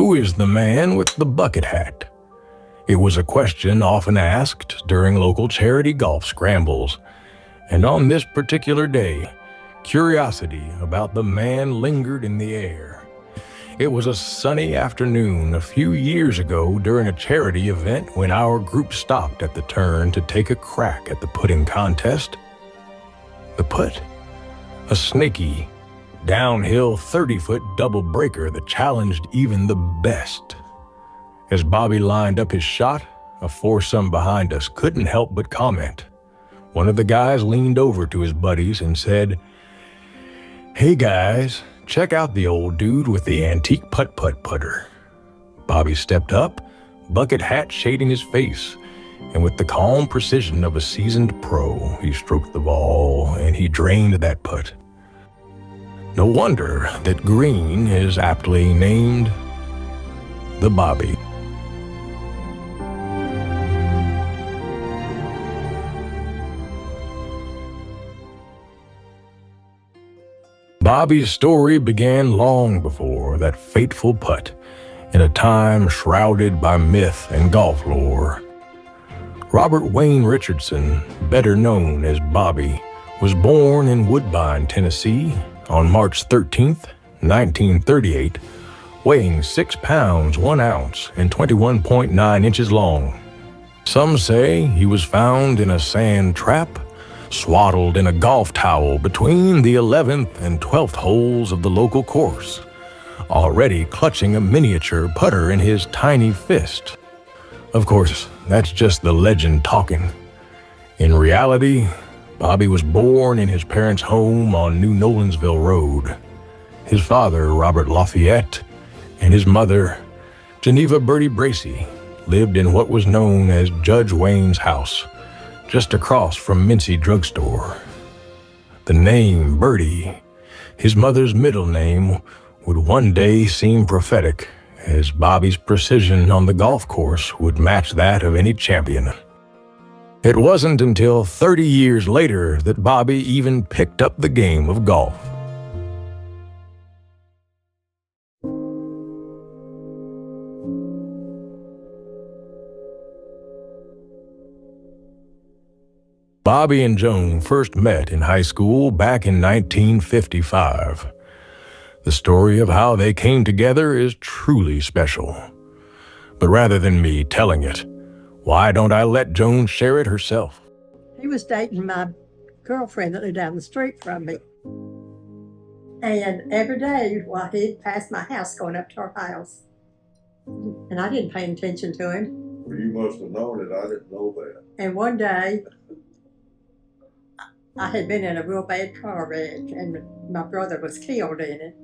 Who is the man with the bucket hat? It was a question often asked during local charity golf scrambles, and on this particular day, curiosity about the man lingered in the air. It was a sunny afternoon a few years ago during a charity event when our group stopped at the turn to take a crack at the putting contest. The putt, a snaky, downhill 30-foot double breaker that challenged even the best. As Bobby lined up his shot, a foursome behind us couldn't help but comment. One of the guys leaned over to his buddies and said, "Hey guys, check out the old dude with the antique putt-putt putter." Bobby stepped up, bucket hat shading his face, and with the calm precision of a seasoned pro, he stroked the ball and he drained that putt. No wonder that green is aptly named the Bobby. Bobby's story began long before that fateful putt, in a time shrouded by myth and golf lore. Robert Wayne Richardson, better known as Bobby, was born in Woodbine, Tennessee, on March 13th, 1938, weighing 6 pounds 1 ounce and 21.9 inches long. Some say he was found in a sand trap, swaddled in a golf towel between the 11th and 12th holes of the local course, already clutching a miniature putter in his tiny fist. Of course, that's just the legend talking. In reality, Bobby was born in his parents' home on New Nolensville Road. His father, Robert Lafayette, and his mother, Geneva Bertie Bracy, lived in what was known as Judge Wayne's house, just across from Mincy Drugstore. The name Bertie, his mother's middle name, would one day seem prophetic, as Bobby's precision on the golf course would match that of any champion. It wasn't until 30 years later that Bobby even picked up the game of golf. Bobby and Joan first met in high school back in 1955. The story of how they came together is truly special. But rather than me telling it, why don't I let Joan share it herself? He was dating my girlfriend that lived down the street from me. And every day, while he'd pass my house going up to our house. And I didn't pay attention to him. Well, you must have known it. I didn't know that. And one day, I had been in a real bad car wreck, and my brother was killed in it.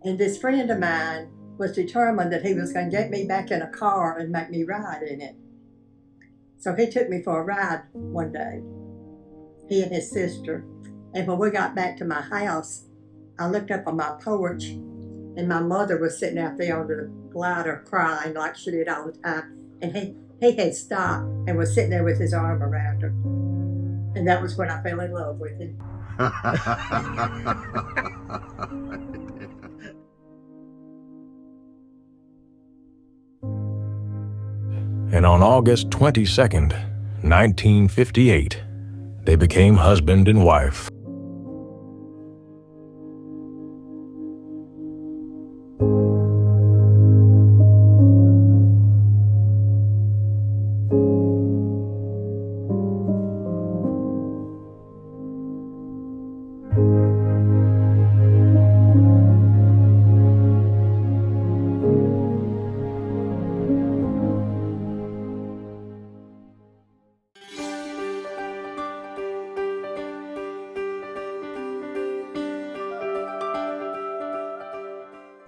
And this friend of mine was determined that he was going to get me back in a car and make me ride in it. So he took me for a ride one day, he and his sister. And when we got back to my house, I looked up on my porch, and my mother was sitting out there on the glider crying like she did all the time. And he had stopped and was sitting there with his arm around her. And that was when I fell in love with him. And on August 22nd, 1958, they became husband and wife.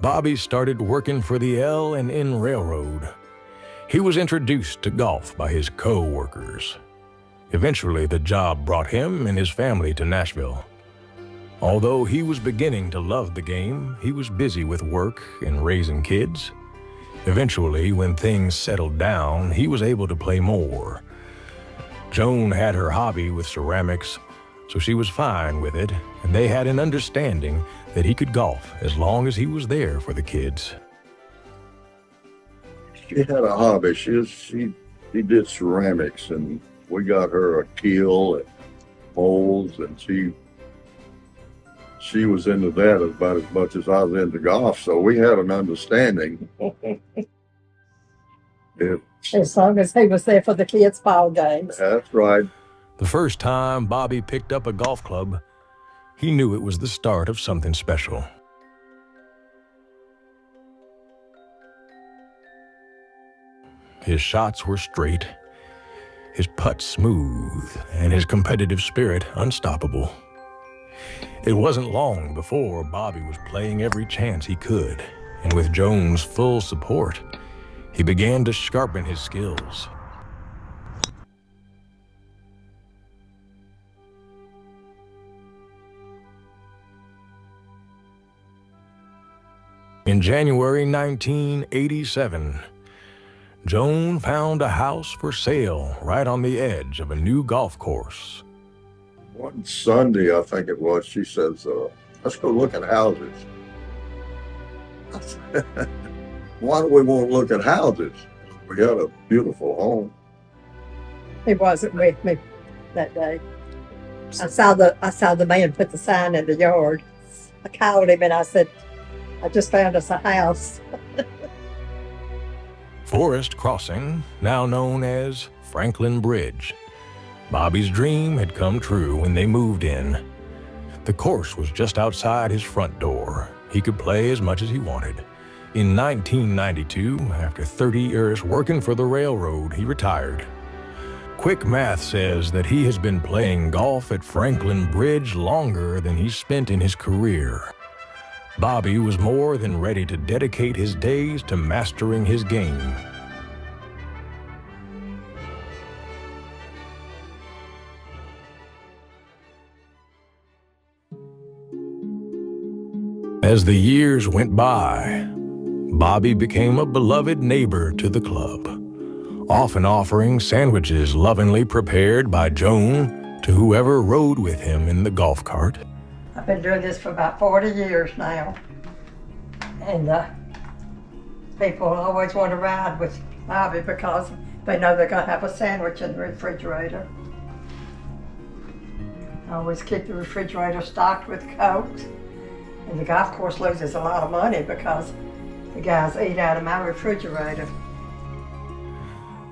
Bobby started working for the L&N Railroad. He was introduced to golf by his co-workers. Eventually, the job brought him and his family to Nashville. Although he was beginning to love the game, he was busy with work and raising kids. Eventually, when things settled down, he was able to play more. Joan had her hobby with ceramics, so she was fine with it, and they had an understanding that he could golf as long as he was there for the kids. She had a hobby. She did ceramics, and we got her a keel and molds, and she was into that about as much as I was into golf. So we had an understanding. As long as he was there for the kids' ball games. That's right. The first time Bobby picked up a golf club, he knew it was the start of something special. His shots were straight, his putt smooth, and his competitive spirit unstoppable. It wasn't long before Bobby was playing every chance he could, and with Jones' full support, he began to sharpen his skills. In January 1987, Joan found a house for sale right on the edge of a new golf course. One Sunday, I think it was, she says, let's go look at houses. I said, why do we want to look at houses? We had a beautiful home. He wasn't with me that day. I saw the man put the sign in the yard. I called him and I said, I just found us a house. Forest Crossing, now known as Franklin Bridge. Bobby's dream had come true when they moved in. The course was just outside his front door. He could play as much as he wanted. In 1992, after 30 years working for the railroad, he retired. Quick math says that he has been playing golf at Franklin Bridge longer than he spent in his career. Bobby was more than ready to dedicate his days to mastering his game. As the years went by, Bobby became a beloved neighbor to the club, often offering sandwiches lovingly prepared by Joan to whoever rode with him in the golf cart. I've been doing this for about 40 years now. And people always want to ride with Bobby because they know they're going to have a sandwich in the refrigerator. I always keep the refrigerator stocked with Cokes. And the golf course loses a lot of money because the guys eat out of my refrigerator.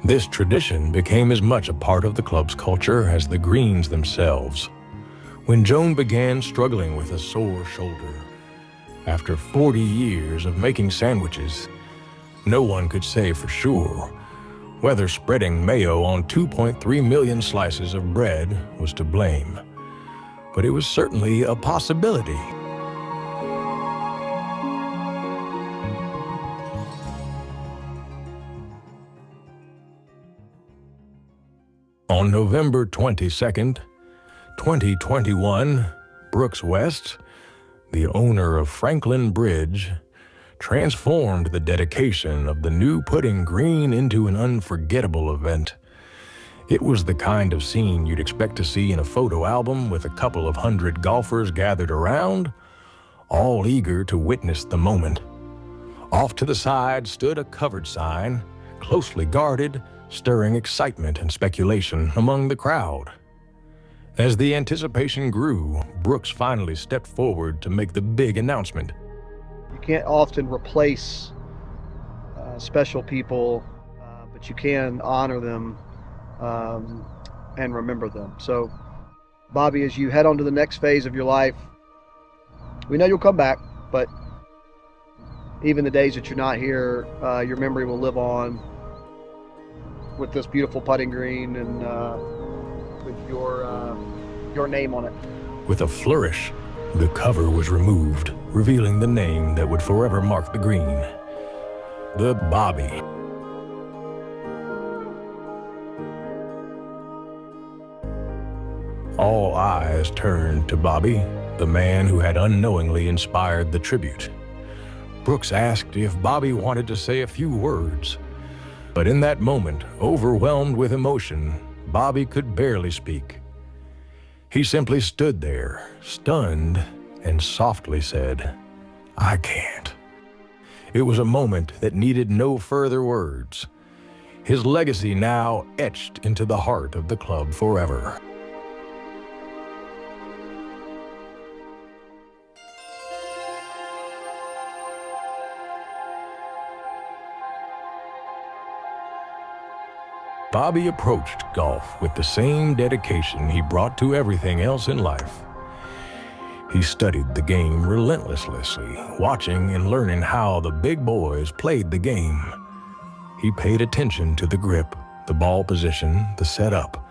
This tradition became as much a part of the club's culture as the greens themselves. When Joan began struggling with a sore shoulder, after 40 years of making sandwiches, no one could say for sure whether spreading mayo on 2.3 million slices of bread was to blame. But it was certainly a possibility. On November 22nd, 2021, Brooks West, the owner of Franklin Bridge, transformed the dedication of the new putting green into an unforgettable event. It was the kind of scene you'd expect to see in a photo album with a couple of hundred golfers gathered around, all eager to witness the moment. Off to the side stood a covered sign, closely guarded, stirring excitement and speculation among the crowd. As the anticipation grew, Brooks finally stepped forward to make the big announcement. You can't often replace special people, but you can honor them and remember them. So, Bobby, as you head on to the next phase of your life, we know you'll come back, but even the days that you're not here, your memory will live on with this beautiful putting green and with your name on it. With a flourish, the cover was removed, revealing the name that would forever mark the green. The Bobby. All eyes turned to Bobby, the man who had unknowingly inspired the tribute. Brooks asked if Bobby wanted to say a few words. But in that moment, overwhelmed with emotion, Bobby could barely speak. He simply stood there, stunned, and softly said, "I can't." It was a moment that needed no further words. His legacy now etched into the heart of the club forever. Bobby approached golf with the same dedication he brought to everything else in life. He studied the game relentlessly, watching and learning how the big boys played the game. He paid attention to the grip, the ball position, the setup,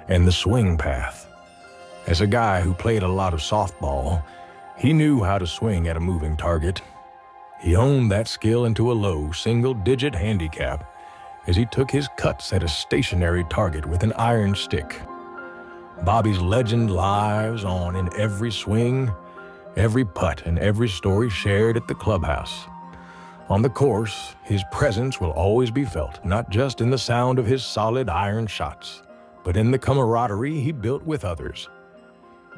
and the swing path. As a guy who played a lot of softball, he knew how to swing at a moving target. He honed that skill into a low, single-digit handicap as he took his cuts at a stationary target with an iron stick. Bobby's legend lives on in every swing, every putt, and every story shared at the clubhouse. On the course, his presence will always be felt, not just in the sound of his solid iron shots, but in the camaraderie he built with others.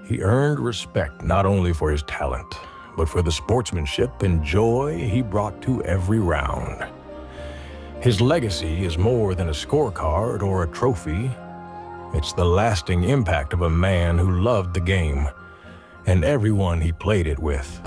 He earned respect not only for his talent, but for the sportsmanship and joy he brought to every round. His legacy is more than a scorecard or a trophy. It's the lasting impact of a man who loved the game and everyone he played it with.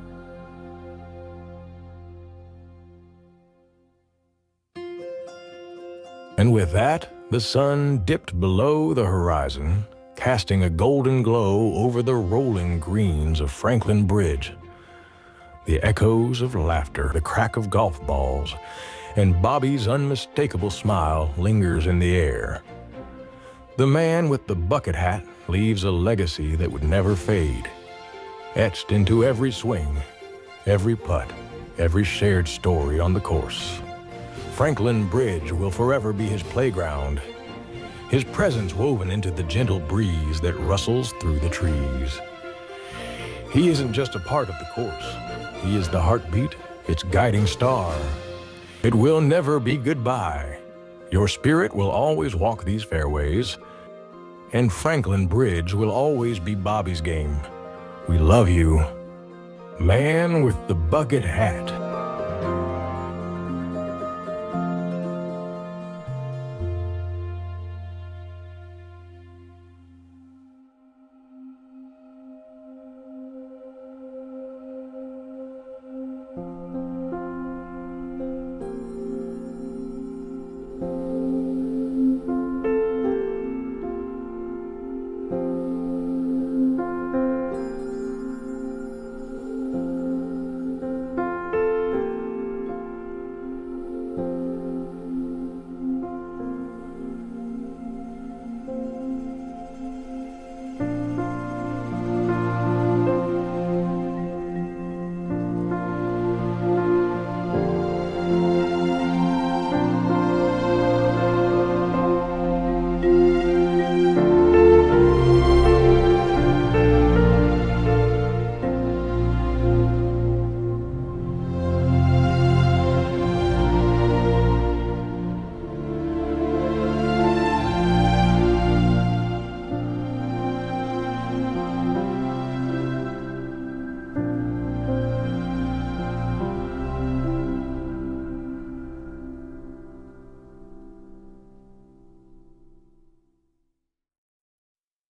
And with that, the sun dipped below the horizon, casting a golden glow over the rolling greens of Franklin Bridge. The echoes of laughter, the crack of golf balls, and Bobby's unmistakable smile lingers in the air. The man with the bucket hat leaves a legacy that would never fade, etched into every swing, every putt, every shared story on the course. Franklin Bridge will forever be his playground, his presence woven into the gentle breeze that rustles through the trees. He isn't just a part of the course. He is the heartbeat, its guiding star. It will never be goodbye. Your spirit will always walk these fairways, and Franklin Bridge will always be Bobby's game. We love you, man with the bucket hat.